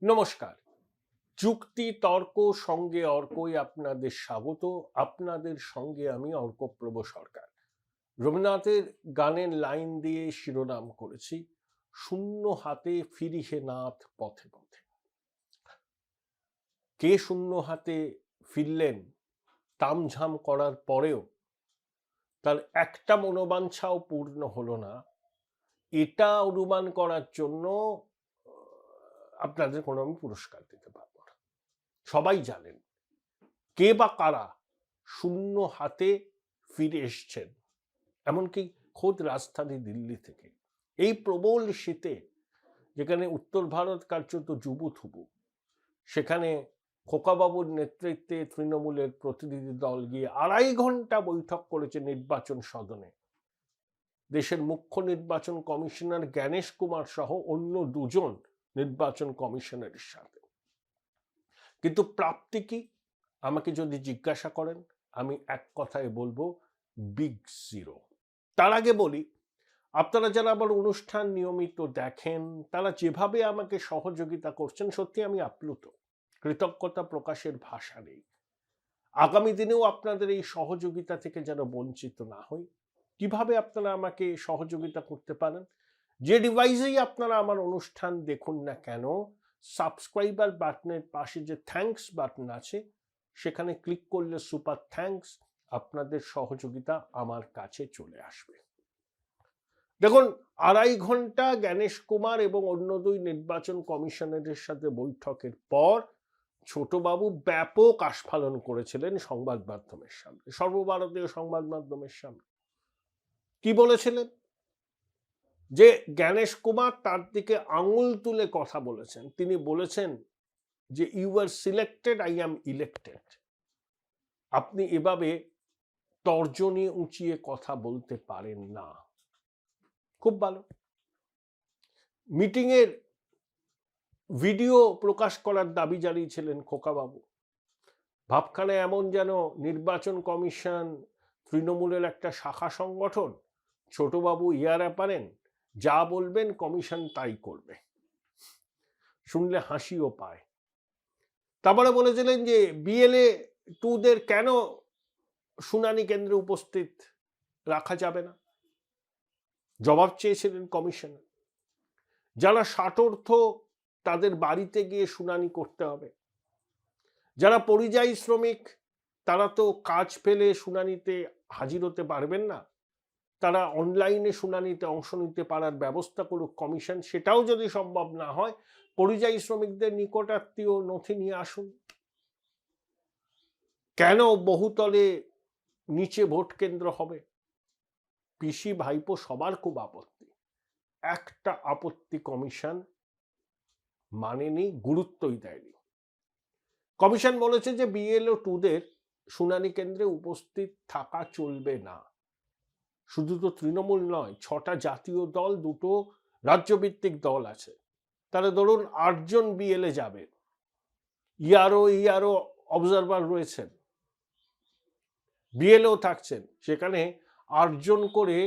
নমস্কার। যুক্তি তর্ক সঙ্গে অর্কই আপনাদের স্বাগত। আপনাদের সঙ্গে আমি অর্কপ্রভ সরকার। রবীন্দ্রনাথের গানের লাইন দিয়ে শিরোনাম করেছি, শূন্য হাতে ফিরিহে নাথ পথে পথে। কে শূন্য হাতে ফিরলেন তামঝাম করার পরেও তার একটা মনোবাঞ্ছাও পূর্ণ হলো না, এটা অনুমান করার জন্য আপনাদের কোনো আমি পুরস্কার দিতে পারবো না। সবাই জানেন কে বা কারা শূন্য হাতে ফিরে এসছেন, এমনকি খোদ রাজধানী দিল্লি থেকে। এই প্রবল শীতে, যেখানে উত্তর ভারত কার্যত জুবুথুবু, সেখানে খোকাবাবুর নেতৃত্বে তৃণমূলের প্রতিনিধি দল গিয়ে 2.5 ঘন্টা বৈঠক করেছে নির্বাচন সদনে, দেশের মুখ্য নির্বাচন কমিশনার জ্ঞানেশ কুমার সহ অন্য 2 জন নির্বাচন কমিশনারের সাথে। কিন্তু প্রাপ্তি কি আমাকে যদি জিজ্ঞাসা করেন, আমি এক কথায় বলবো, বিগ জিরো। তার আগে বলি, আপনারা যারা আমার অনুষ্ঠান নিয়মিত দেখেন, তারা যেভাবে আমাকে সহযোগিতা করছেন, সত্যি আমি আপ্লুত। কৃতজ্ঞতা প্রকাশের ভাষা নেই। আগামী দিনেও আপনাদের এই সহযোগিতা থেকে যেন বঞ্চিত না হই। কিভাবে আপনারা আমাকে সহযোগিতা করতে পারেন? যে ডিভাইসেই আপনারা আমার অনুষ্ঠান দেখুন না কেন, সাবস্ক্রাইবার বাটনের পাশে যে থ্যাঙ্কস বাটন আছে, সেখানে ক্লিক করলে সুপার থ্যাঙ্কস, আপনাদের সহযোগিতা আমার কাছে চলে আসবে। দেখুন, 2.5 ঘন্টা জ্ঞানেশ কুমার এবং অন্য 2 নির্বাচন কমিশনারের সাথে বৈঠকের পর ছোটবাবু ব্যাপক আস্ফালন করেছিলেন সংবাদ মাধ্যমের সামনে, সর্বভারতীয় সংবাদ মাধ্যমের সামনে। কি বলেছিলেন? যে জ্ঞানেশ কুমার তার দিকে আঙুল তুলে কথা বলেছেন। তিনি বলেছেন যে you are selected, I am elected. আপনি এভাবে তর্জনী উঁচিয়ে কথা বলতে পারেন না। খুব ভালো। মিটিংয়ের ভিডিও প্রকাশ করার দাবি জানিয়েছিলেন খোকাবাবু। ভাবখানে এমন যেন নির্বাচন কমিশন তৃণমূলের একটা শাখা সংগঠন। ছোটবাবু ইয়ারা পারেন, যা বলবেন কমিশন তাই করবে। শুনলে হাসিও পায়। তারপরে বলেছিলেন যে বিএলএ 2দের কেন শুনানি কেন্দ্রে উপস্থিত রাখা যাবে না, জবাব চেয়েছিলেন কমিশনার। যারা ষাটোর্ধ্ব তাদের বাড়িতে গিয়ে শুনানি করতে হবে। যারা পরিযায়ী শ্রমিক, তারা তো কাজ পেলে শুনানিতে হাজির হতে পারবেন না, তারা অনলাইনে শুনানিতে অংশ নিতে পারার ব্যবস্থা করুক কমিশন। সেটাও যদি সম্ভব না হয়, পরিযায়ী শ্রমিকদের নিকটাত্মীয় নথি নিয়ে আসুন। কেন বহুতলে নিচে ভোট কেন্দ্র হবে? পিসি ভাইপো সবার খুব আপত্তি। একটা আপত্তি কমিশন মানেনি, গুরুত্বই দেয়নি। কমিশন বলেছে যে বিএলও 2দের শুনানি কেন্দ্রে উপস্থিত থাকা চলবে না। শুধু তো তৃণমূল নয়, 6টা জাতীয় দল, 2টো রাজ্যভিত্তিক দল আছে। তাহলে ধরুন 8 জন বিএলএ যাবে, ইআরও অবজারভার রয়েছেন, বিএলও থাকছেন, সেখানে 8 জন করে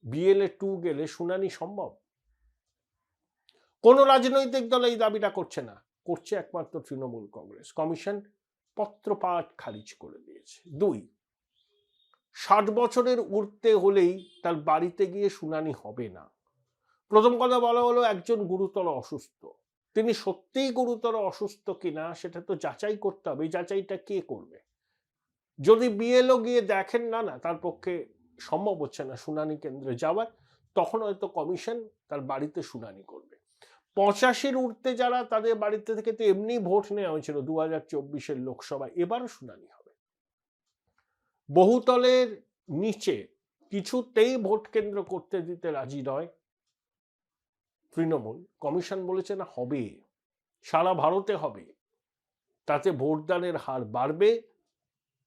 বিএলএ 2 গেলে শুনানি সম্ভব? কোন রাজনৈতিক দল এই দাবিটা করছে না, করছে একমাত্র তৃণমূল কংগ্রেস। কমিশন পত্রপাঠ খারিজ করে দিয়েছে। 2, 60 বছরের ঊর্ধ্বে হলেই তার বাড়িতে গিয়ে শুনানি হবে না। প্রথম কথা বলা হলো একজন গুরুতর অসুস্থ। তিনি সত্যিই গুরুতর অসুস্থ কিনা সেটা তো যাচাই করতে হবে। এই যাচাইটা কে করবে? যদি বিএলও গিয়ে দেখেন না তার পক্ষে সম্ভব হচ্ছে না শুনানি কেন্দ্রে যাওয়ার, তখন হয়তো কমিশন তার বাড়িতে শুনানি করবে। 85-র ঊর্ধ্বে যারা, তাদের বাড়িতে থেকে তো এমনি ভোট নেওয়া হয়েছিল 2024-এর লোকসভায়, এবারও শুনানি হবে। বহুতলের নিচে কিছুতেই ভোট কেন্দ্র করতে দিতে রাজি নয় তৃণমূল। কমিশন বলেছে না, হবে, সারা ভারতে হবে, তাতে ভোটদানের হার বাড়বে,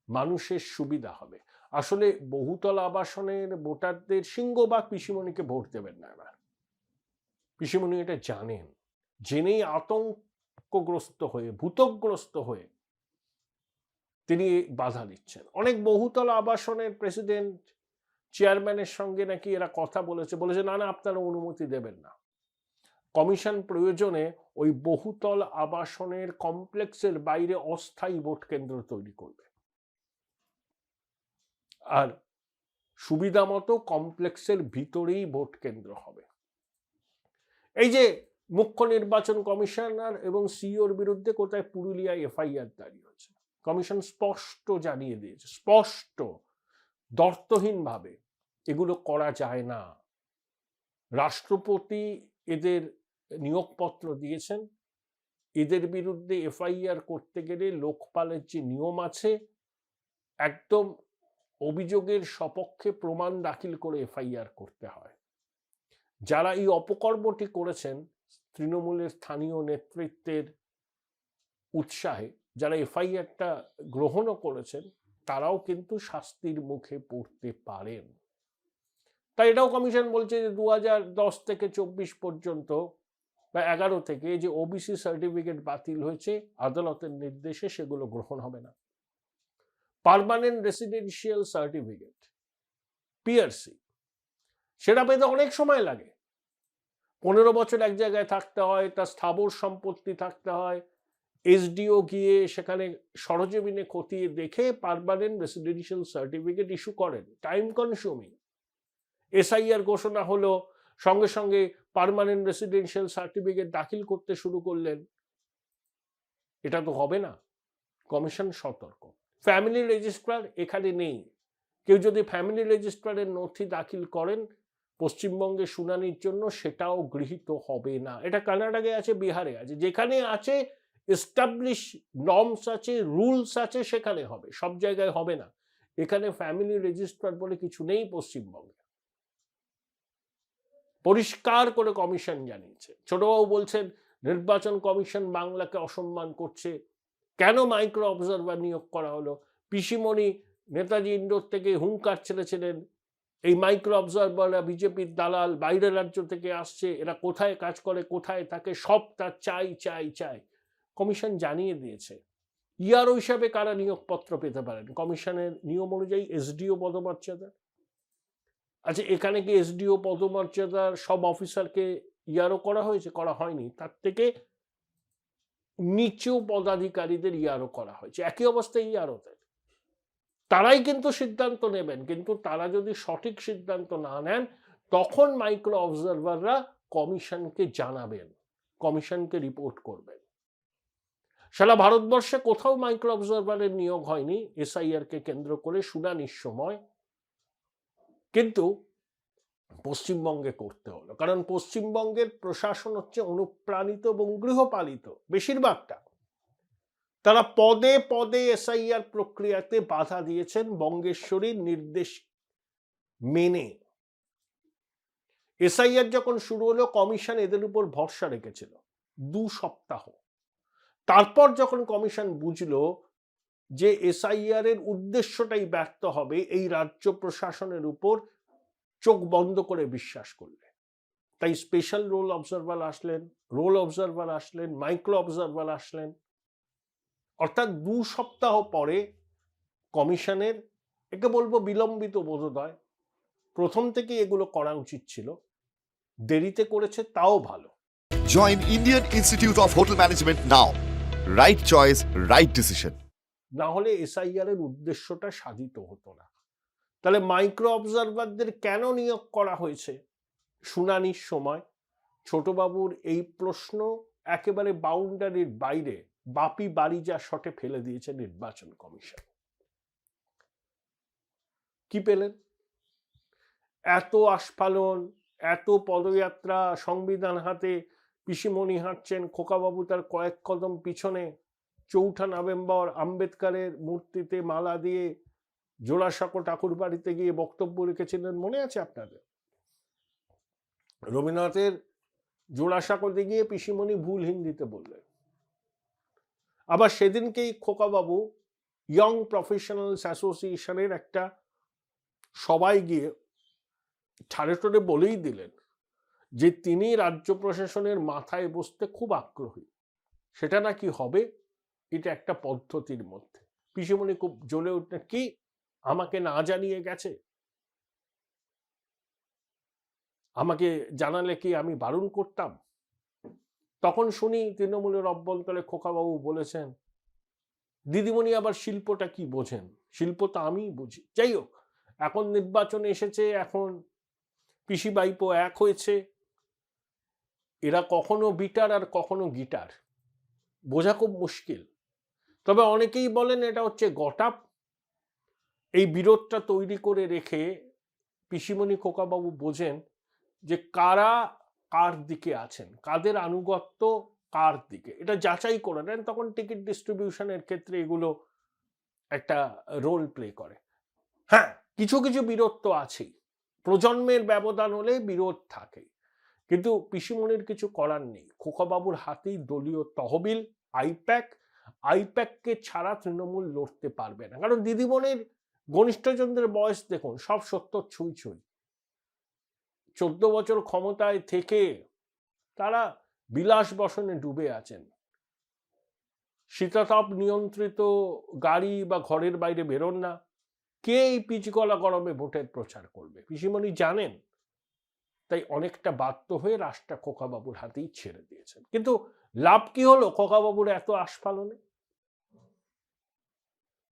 মানুষের সুবিধা হবে। আসলে বহুতল আবাসনের ভোটারদের সিংহভাগ পিসিমণিকে ভোট দেবেন না এবার। পিসিমণি এটা জানেন, জেনেই আতঙ্কগ্রস্ত হয়ে, ভূতগ্রস্ত হয়ে তিনি বাধা দিচ্ছেন। অনেক বহুতল আবাসনের প্রেসিডেন্ট, চেয়ারম্যানের সঙ্গে নাকি এরা কথা বলেছে, না আপনারা অনুমতি দেবেন না। কমিশন প্রয়োজনে ওই বহুতল আবাসনের কমপ্লেক্সের বাইরে অস্থায়ী ভোট কেন্দ্র তৈরি করবে, আর সুবিধা মতো কমপ্লেক্সের ভিতরেই ভোট কেন্দ্র হবে। এই যে মুখ্য নির্বাচন কমিশনার এবং সিইওর বিরুদ্ধে কোথায় পুরুলিয়ায় এফআইআর দাঁড়িয়ে হয়েছে, কমিশন স্পষ্ট জানিয়ে দিয়েছে, স্পষ্ট দর্তহীনভাবে এগুলো করা যায় না। রাষ্ট্রপতি এদের নিয়োগপত্র দিয়েছেন, এদের বিরুদ্ধে এফআইআর করতে গেলে লোকপালের যে নিয়ম আছে, একদম অভিযোগের সপক্ষে প্রমাণ দাখিল করে এফআইআর করতে হয়। যারা এই অপকর্মটি করেছেন তৃণমূলের স্থানীয় নেতৃত্বের উৎসাহে, যারা এফআইআরটা গ্রহণও করেছেন, তারাও কিন্তু শাস্তির মুখে পড়তে পারেন। তাই এটাও কমিশন বলছে যে 2010 থেকে 24 পর্যন্ত বা 11 থেকে যে ওবিসি সার্টিফিকেট বাতিল হয়েছে, আদালতের নির্দেশে সেগুলো গ্রহণ হবে না। পার্মানেন্ট রেসিডেন্সিয়াল সার্টিফিকেট পিআরসি, সেটা পেতে অনেক সময় লাগে। 15 বছর এক জায়গায় থাকতে হয়, তার স্থাবর সম্পত্তি থাকতে হয়, এসডিও গিয়ে সেখানে সরজমিনে খতিয়ে দেখে পার্মানেন্ট রেসিডেন্সিয়াল সার্টিফিকেট ইস্যু করেন। Time consuming. এসআইআর ঘোষণা হলো, সঙ্গে সঙ্গে পার্মানেন্ট রেসিডেন্সিয়াল সার্টিফিকেট দাখিল করতে শুরু করলেন, এটা তো হবে না। কমিশন সতর্ক। ফ্যামিলি রেজিস্ট্রার এখানে নেই। কেউ যদি ফ্যামিলি রেজিস্ট্রারের নথি দাখিল করেন পশ্চিমবঙ্গে শুনানির জন্য, সেটাও গৃহীত হবে না। এটা কর্ণাটকে আছে, বিহারে আছে, যেখানে আছে এস্টাবলিশ নর্মস আছে, রুলস আছে, সেখানে হবে, সব জায়গায় হবে না। এখানে ফ্যামিলি রেজিস্ট্রার বলে কিছু নেই পশ্চিমবঙ্গে, পরিষ্কার করে কমিশন জানিয়েছে। ছোটবাবু বলছেন নির্বাচন কমিশন বাংলাকে অসম্মান করছে, কেন মাইক্রো অবজারভার নিয়োগ করা হলো? পিসিমণি নেতাজি ইন্ডোর থেকে হুঙ্কার ছেড়েছিলেন, এই মাইক্রো অবজারভাররা বিজেপির দালাল, বাইরের রাজ্য থেকে আসছে, এরা কোথায় কাজ করে, কোথায় থাকে, সব তার চাই চাই চাই। কমিশন জানিয়ে দিয়েছে। ইয়ারও হিসাবে কারা নিয়োগপত্র পেতে পারেন? কমিশনের নিয়ম অনুযায়ী এসডিও পদমর্যাদা। আচ্ছা, এখানে কি এসডিও পদমর্যাদার সব অফিসারকে ইয়ারও করা হয়েছে? করা হয়নি। তার থেকে নিচু পদাধিকারীদের ইয়ারও করা হয়েছে। একই অবস্থায় ইয়ারওদের। তারাই কিন্তু সিদ্ধান্ত নেবেন, কিন্তু তারা যদি সঠিক সিদ্ধান্ত না নেন, তখন মাইক্রো অবজারভাররা কমিশনকে জানাবেন, কমিশনকে রিপোর্ট করবেন। সারা ভারতবর্ষে কোথাও মাইক্রো অবজারভারের নিয়োগ হয়নি এসআইআর কে কেন্দ্র করে শুনানির সময়, কিন্তু পশ্চিমবঙ্গে করতে হলো। কারণ পশ্চিমবঙ্গের প্রশাসন হচ্ছে অনুপ্রাণিত এবং গৃহপালিত বেশিরভাগটা। তারা পদে পদে এসআইআর প্রক্রিয়াতে বাধা দিয়েছেন বঙ্গেশ্বরীর নির্দেশ মেনে। এসআইআর যখন শুরু হলো, কমিশন এদের উপর ভরসা রেখেছিল 2 সপ্তাহ। তারপর যখন কমিশন বুঝলো যে এসআইআর এর উদ্দেশ্যটাই ব্যর্থ হবে, এই রাজ্য প্রশাসনের উপর চোখ বন্ধ করে বিশ্বাস করলে, তাই স্পেশাল রোল অবজারভার আসলেন, মাইক্রো অবজারভার আসলেন। অর্থাৎ 2 সপ্তাহ পরে কমিশনের, একে বলবো বিলম্বিত বোধোদয়, প্রথম থেকে এগুলো করা উচিত ছিল, দেরিতে করেছে তাও ভালো। Join Indian Institute of Hotel Management now. Right choice, right decision. না হলে এসআইআর এর উদ্দেশ্যটা সাধিত হতো না। তাহলে মাইক্রো অবজারভারদের কেন নিয়োগ করা হয়েছে শুনানির সময়? ছোটবাবুর এই প্রশ্ন একেবারে বাউন্ডারির বাইরে, বাপি বাড়ি যা শটে ফেলে দিয়েছে নির্বাচন কমিশন। কি পেলেন? এত আস্ফালন, এত পদযাত্রা, সংবিধান হাতে পিসিমণি হাঁটছেন, খোকাবাবু তার কয়েক কদম পিছনে, 4 নভেম্বর আম্বেদকরের মূর্তিতে মালা দিয়ে জোড়াসাঁকো ঠাকুর বাড়িতে গিয়ে বক্তব্য রেখেছিলেন, মনে আছে আপনাদের? রবীন্দ্রনাথের জোড়াসাঁকোতে গিয়ে পিসিমণি ভুল হিন্দিতে বললেন। আবার সেদিনকেই খোকাবাবু ইয়ং প্রফেশনালস অ্যাসোসিয়েশনের একটা সবাই গিয়ে ঠাড়ে টোড়ে বলেই দিলেন যে তিনি রাজ্য প্রশাসনের মাথায় বসতে খুব আগ্রহী, সেটা নাকি হবে, এটা একটা পদ্ধতির মধ্যে। পিসিমণি খুব জ্বলে উঠলেন, কি আমাকে না জানিয়ে গেছে? আমাকে জানালে কি আমি বারণ করতাম? তখন শুনি তৃণমূলের অভ্যন্তরে খোকাবাবু বলেছেন, দিদিমণি আবার শিল্পটা কি বোঝেন, শিল্প তো আমিই বুঝি। যাই হোক, এখন নির্বাচন এসেছে, এখন পিসি বাইপো এক হয়েছে, এরা কখনো বিটার আর কখনো গিটার, বোঝা খুব মুশকিল। তবে অনেকেই বলেন এটা হচ্ছে গটাপ। এই বিরোধটা তৈরি করে রেখে পিসিমণি খোকাবাবু বোঝেন যে কারা কার দিকে আছেন, কাদের আনুগত্য কার দিকে, এটা যাচাই করে নেন। তখন টিকিট ডিস্ট্রিবিউশনের ক্ষেত্রে এগুলো একটা রোল প্লে করে। হ্যাঁ, কিছু কিছু বিরোধ তো আছেই, প্রজন্মের ব্যবধান হলে বিরোধ থাকে, কিন্তু পিসিমণির কিছু করার নেই। খোকাবাবুর হাতেই দলীয় তহবিল, আইপ্যাককে ছাড়া তৃণমূল লড়তে পারবে না। কারণ দিদিমণির ঘনিষ্ঠজনদের বয়স দেখুন, সব 70 ছুঁই ছুঁই। 14 বছর ক্ষমতায় থেকে তারা বিলাস বসনে ডুবে আছেন। শীতাতপ নিয়ন্ত্রিত গাড়ি বা ঘরের বাইরে বেরোন না। কে এই পিচগলা গরমে ভোটের প্রচার করবে? পিসিমণি জানেন, তাই অনেকটা বাধ্য হয়ে রাশটা খোকাবাবুর হাতেই ছেড়ে দিয়েছেন। কিন্তু লাভ কি হলো খোকাবাবুর এত আস্ফালনে?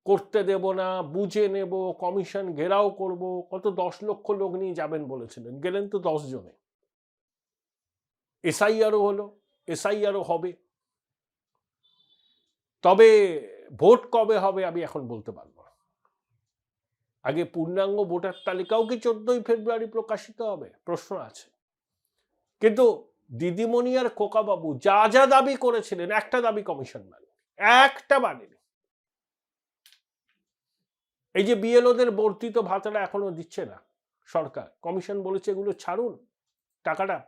করতে দেব না, বুঝে নেব, কমিশন ঘেরাও করব, কত 10 লক্ষ লোক নিয়ে যাবেন বলেছিলেন, গেলেন তো 10 জনে। এসআইআরও হলো, এসআইআরও হবে, তবে ভোট কবে হবে আমি এখন বলতে পারবো না। আগে পূর্ণাঙ্গ ভোটার তালিকাও কি 14ই ফেব্রুয়ারি প্রকাশিত হবে? প্রশ্ন আছে। কিন্তু দিদিমণি আর খোকাবাবু যা যা দাবি করেছিলেন, একটা দাবি কমিশন মানেনি, একটা মানেনি। এই যে বিএলওদের বর্ধিত ভাতাটা এখনো দিচ্ছে না সরকার, কমিশন বলেছে এগুলো ছাড়ুন টাকাটা।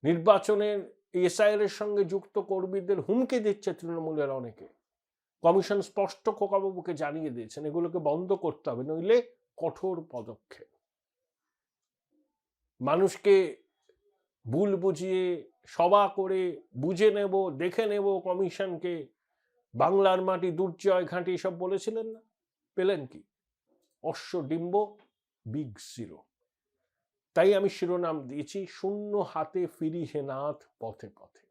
নির্বাচনের এসআইআর এর সঙ্গে যুক্ত কর্মীদের হুমকি দিচ্ছে তৃণমূলের অনেকে। কমিশন স্পষ্ট খোকাবাবুকে জানিয়ে দিয়েছেন এগুলোকে বন্ধ করতে হবে, নইলে কঠোর পদক্ষেপ। মানুষকে ভুল বুঝিয়ে সভা করে বুঝে নেব, দেখে নেব কমিশনকে, বাংলার মাটি দুর্জয় ঘাঁটি সব বলেছিলেন না, পেলেন কি? অশ্বডিম্ব, বিগ জিরো। তাই আমি শিরোনাম দিয়েছি, শূন্য হাতে ফিরি হে নাথ পথে পথে।